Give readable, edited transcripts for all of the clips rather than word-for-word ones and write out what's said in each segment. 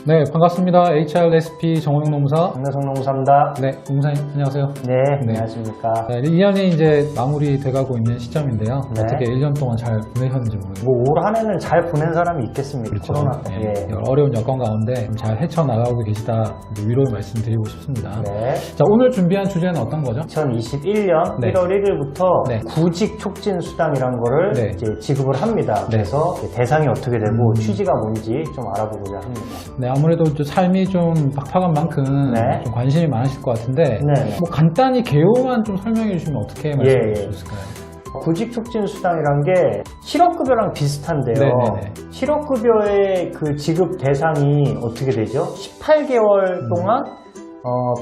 네, 반갑습니다. HRSP 정호영 노무사. 강대성 노무사입니다. 네, 노무사님 안녕하세요. 네, 안녕하십니까. 네, 1년이 이제 마무리돼가고 있는 시점인데요. 네. 어떻게 1년 동안 잘 보내셨는지 모르겠어요. 뭐 올 한 해는 잘 보낸 사람이 있겠습니까? 그렇죠. 코로나 네, 예. 어려운 여건 가운데 좀 잘 헤쳐나가고 계시다 위로의 말씀 드리고 싶습니다. 네. 자, 오늘 준비한 주제는 어떤 거죠? 2021년 네. 1월 1일부터 네. 구직 촉진 수당이라는 거를 네. 이제 지급을 합니다. 네. 그래서 대상이 어떻게 되고 취지가 뭔지 좀 알아보고자 합니다. 네, 아무래도 좀 삶이 좀 팍팍한 만큼 네. 좀 관심이 많으실 것 같은데 네. 뭐 간단히 개요만 좀 설명해 주시면 어떻게 말씀해 주실 수 있을까요? 구직 촉진 수당이란 게 실업급여랑 비슷한데요. 네네네. 실업급여의 그 지급 대상이 어떻게 되죠? 18개월 동안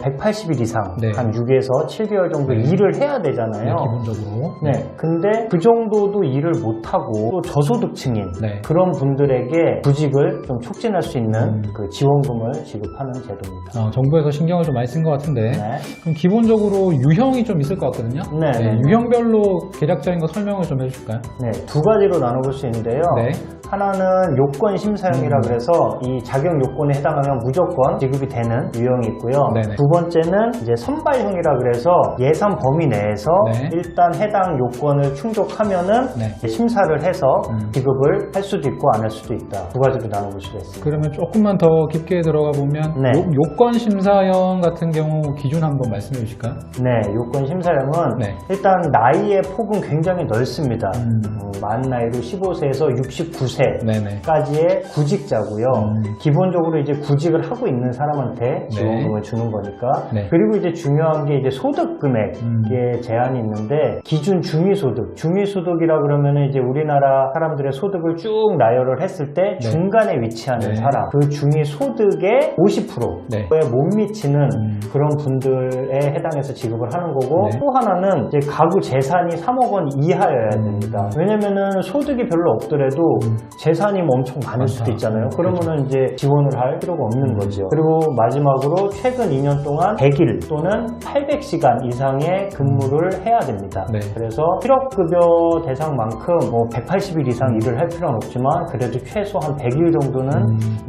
180일 이상, 네. 한 6에서 7개월 정도 네. 일을 해야 되잖아요. 네, 기본적으로. 네. 근데 그 정도도 일을 못하고 또 저소득층인 네. 그런 분들에게 구직을 좀 촉진할 수 있는 그 지원금을 지급하는 제도입니다. 정부에서 신경을 좀 많이 쓴 것 같은데 네. 그럼 기본적으로 유형이 좀 있을 것 같거든요. 네. 유형별로 개략적인 거 설명을 좀 해주실까요? 네, 두 가지로 나눠볼 수 있는데요. 네. 하나는 요건 심사형이라 그래서 이 자격 요건에 해당하면 무조건 지급이 되는 유형이 있고요. 네네. 두 번째는 이제 선발형이라 그래서 예산 범위 내에서 네. 일단 해당 요건을 충족하면은 네. 심사를 해서 지급을 할 수도 있고 안 할 수도 있다. 두 가지로 나눠볼 수가 있습니다. 그러면 조금만 더 깊게 들어가 보면 네. 요건 심사형 같은 경우 기준 한번 말씀해 주실까요? 네, 요건 심사형은 네. 일단 나이의 폭은 굉장히 넓습니다. 만 나이로 15세에서 69세 네네. 까지의 구직자고요. 기본적으로 이제 구직을 하고 있는 사람한테 지원금을 주는 거니까. 네. 그리고 이제 중요한 게 이제 소득 금액에 제한이 있는데 기준 중위소득. 중위소득이라 그러면은 이제 우리나라 사람들의 소득을 쭉 나열을 했을 때 중간에 위치하는 네. 사람. 그 중위소득의 50%에 네. 못 미치는 그런 분들에 해당해서 지급을 하는 거고 네. 또 하나는 이제 가구 재산이 3억 원 이하여야 됩니다. 왜냐면은 소득이 별로 없더라도 재산이 뭐 엄청 많을 수도 있잖아요. 그러면은 이제 지원을 할 필요가 없는 거죠. 그리고 마지막으로 최근 2년 동안 100일 또는 800시간 이상의 근무를 해야 됩니다. 네. 그래서 실업급여 대상만큼 뭐 180일 이상 일을 할 필요는 없지만 그래도 최소 한 100일 정도는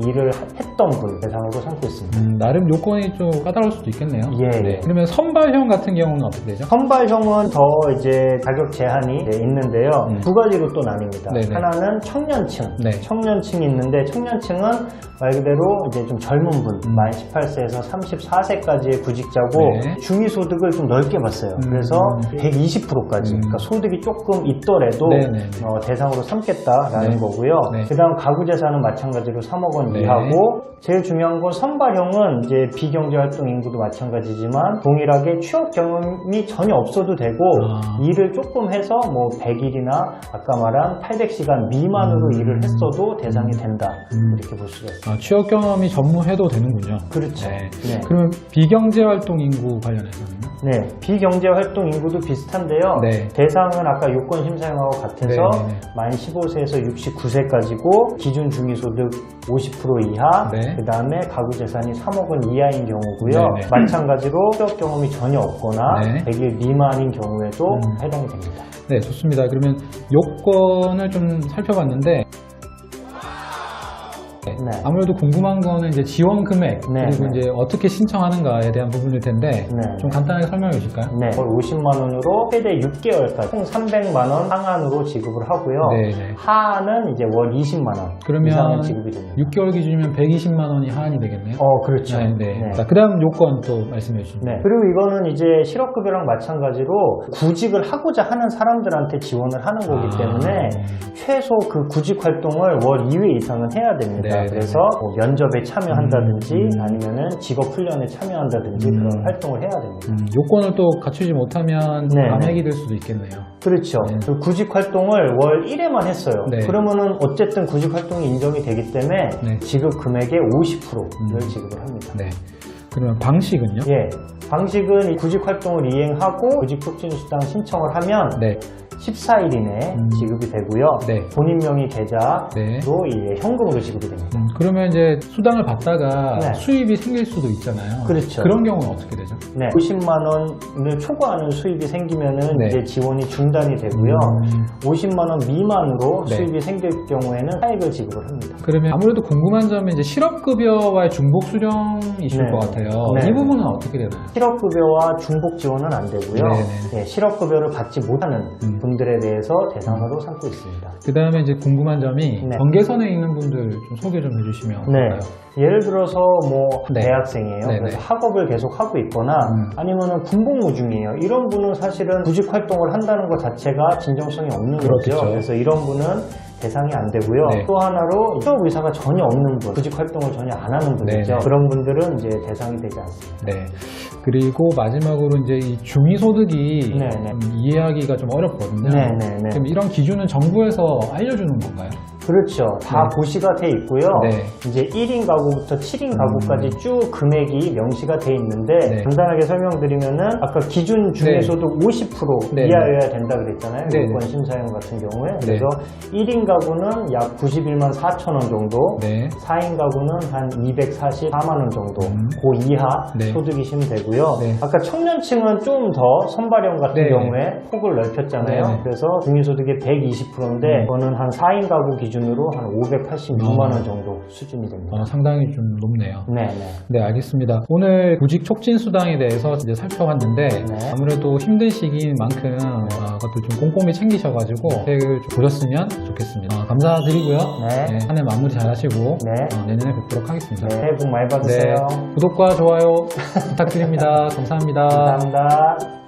일을 했던 분 대상으로 삼고 있습니다. 나름 요건이 좀 까다로울 수도 있겠네요. 예. 네. 그러면 선발형 같은 경우는 어떻게 되죠? 선발형은 더 이제 자격 제한이 있는데요. 두 가지로 또 나뉩니다. 네네. 하나는 청년층. 네. 청년층이 있는데 청년층은 말 그대로 이제 좀 젊은 분, 만 18세에서 34세까지의 구직자고 네. 중위소득을 좀 넓게 봤어요. 그래서 120%까지. 그러니까 소득이 조금 있더라도 네네네. 대상으로 삼겠다라는 네. 거고요. 네. 그다음 가구재산은 마찬가지로 3억 원 네. 이하고 제일 중요한 건 선발형은 이제 비경제활동 인구도 마찬가지지만 동일하게 취업 경험이 전혀 없어도 되고 일을 조금 해서 뭐 100일이나 아까 말한 800시간 미만으로 일을 했어도 대상이 된다. 이렇게 볼 수가 있습니다. 취업 경험이 전무해도 되는군요. 그렇죠. 네. 네. 그러면 비경제활동 인구 관련해서는요? 네, 비경제활동 인구도 비슷한데요. 네. 대상은 아까 요건 심사형하고 같아서 네. 만 15세에서 69세까지고 기준 중위소득 50% 이하, 네. 그 다음에 가구재산이 3억 원 이하인 경우고요. 네. 마찬가지로 취업 경험이 전혀 없거나 네. 100일 미만인 경우에도 해당이 됩니다. 네, 좋습니다. 그러면 요건을 좀 살펴봤는데 네. 아무래도 궁금한 거는 이제 지원 금액 네, 그리고 네. 이제 어떻게 신청하는가에 대한 부분일 텐데 네. 좀 간단하게 설명해 주실까요? 네, 월 50만 원으로 최대 6개월까지 총 300만 원 상한으로 지급을 하고요. 네, 네. 하한은 이제 월 20만 원 그러면 이상은 지급이 됩니다. 6개월 기준이면 120만 원이 하한이 되겠네요. 그렇죠. 네, 네. 자, 그다음 요건 또 말씀해 주시죠. 네. 그리고 이거는 이제 실업급여랑 마찬가지로 구직을 하고자 하는 사람들한테 지원을 하는 거기 때문에 최소 그 구직 활동을 월 2회 이상은 해야 됩니다. 네, 그래서 뭐 면접에 참여한다든지 아니면은 직업 훈련에 참여한다든지 그런 활동을 해야 됩니다. 요건을 또 갖추지 못하면 네, 감액이 될 수도 있겠네요. 그렇죠. 그 구직 활동을 월 1회만 했어요. 네. 그러면은 어쨌든 구직 활동이 인정이 되기 때문에 네. 지급 금액의 50%를 지급을 합니다. 네. 그러면 방식은요? 예. 방식은 이 구직 활동을 이행하고 구직 촉진 수당 신청을 하면 네. 14일 이내에 지급이 되고요. 네. 본인 명의 계좌로 네. 이제 현금으로 지급이 됩니다. 그러면 이제 수당을 받다가 네. 수입이 생길 수도 있잖아요. 그렇죠. 그런 경우는 어떻게 되죠? 네, 50만 원을 초과하는 수입이 생기면은 네. 이제 지원이 중단이 되고요. 50만 원 미만으로 네. 수입이 생길 경우에는 차액을 지급을 합니다. 그러면 아무래도 궁금한 점은 이제 실업급여와의 중복 수령이실 네. 것 같아요. 네. 이 부분은 어떻게 되나요? 실업급여와 중복 지원은 안 되고요. 네네. 네, 실업급여를 받지 못하는 분들에 대해서 대상으로 삼고 있습니다. 그 다음에 이제 궁금한 점이 네. 경계선에 있는 분들 좀 소개 좀 해주시면 네. 어떨까요? 예를 들어서 뭐 네. 대학생이에요. 네네. 그래서 학업을 계속 하고 있거나 아니면은 군복무 중이에요. 이런 분은 사실은 구직 활동을 한다는 것 자체가 진정성이 없는 그렇겠죠. 거죠. 그래서 이런 분은 대상이 안 되고요. 네. 또 하나로 취업 의사가 전혀 없는 분, 구직 활동을 전혀 안 하는 분이죠. 네네. 그런 분들은 이제 대상이 되지 않습니다. 네. 그리고 마지막으로 이제 이 중위소득이 네네. 이해하기가 좀 어렵거든요. 네네네. 그럼 이런 기준은 정부에서 알려주는 건가요? 그렇죠. 다 네. 고시가 돼 있고요. 네. 이제 1인 가구부터 7인 가구까지 쭉 금액이 명시가 돼 있는데 네. 간단하게 설명드리면은 아까 기준 중에서도 50% 네. 이하여야 된다 그랬잖아요. 네. 요건 심사형 같은 경우에. 네. 그래서 1인 가구는 약 91만 4천 원 정도, 네. 4인 가구는 한 244만 원 정도, 그 이하 네. 소득이시면 되고요. 네. 아까 청년층은 좀 더 선발형 같은 네. 경우에 폭을 넓혔잖아요. 네. 그래서 중위소득의 120%인데 이거는 한 4인 가구 기준으로 한 586만 원 정도 수준이 됩니다. 상당히 좀 높네요. 네네. 네, 알겠습니다. 오늘 구직 촉진 수당에 대해서 이제 살펴봤는데 네. 아무래도 힘든 시기인 만큼 그것도 좀 꼼꼼히 챙기셔가지고 혜택을 좀 보셨으면 좋겠습니다. 감사드리고요. 네. 한 해 마무리 잘하시고 네. 내년에 뵙도록 하겠습니다. 네, 새해 복 많이 받으세요. 구독과 좋아요 부탁드립니다. 감사합니다. 감사합니다.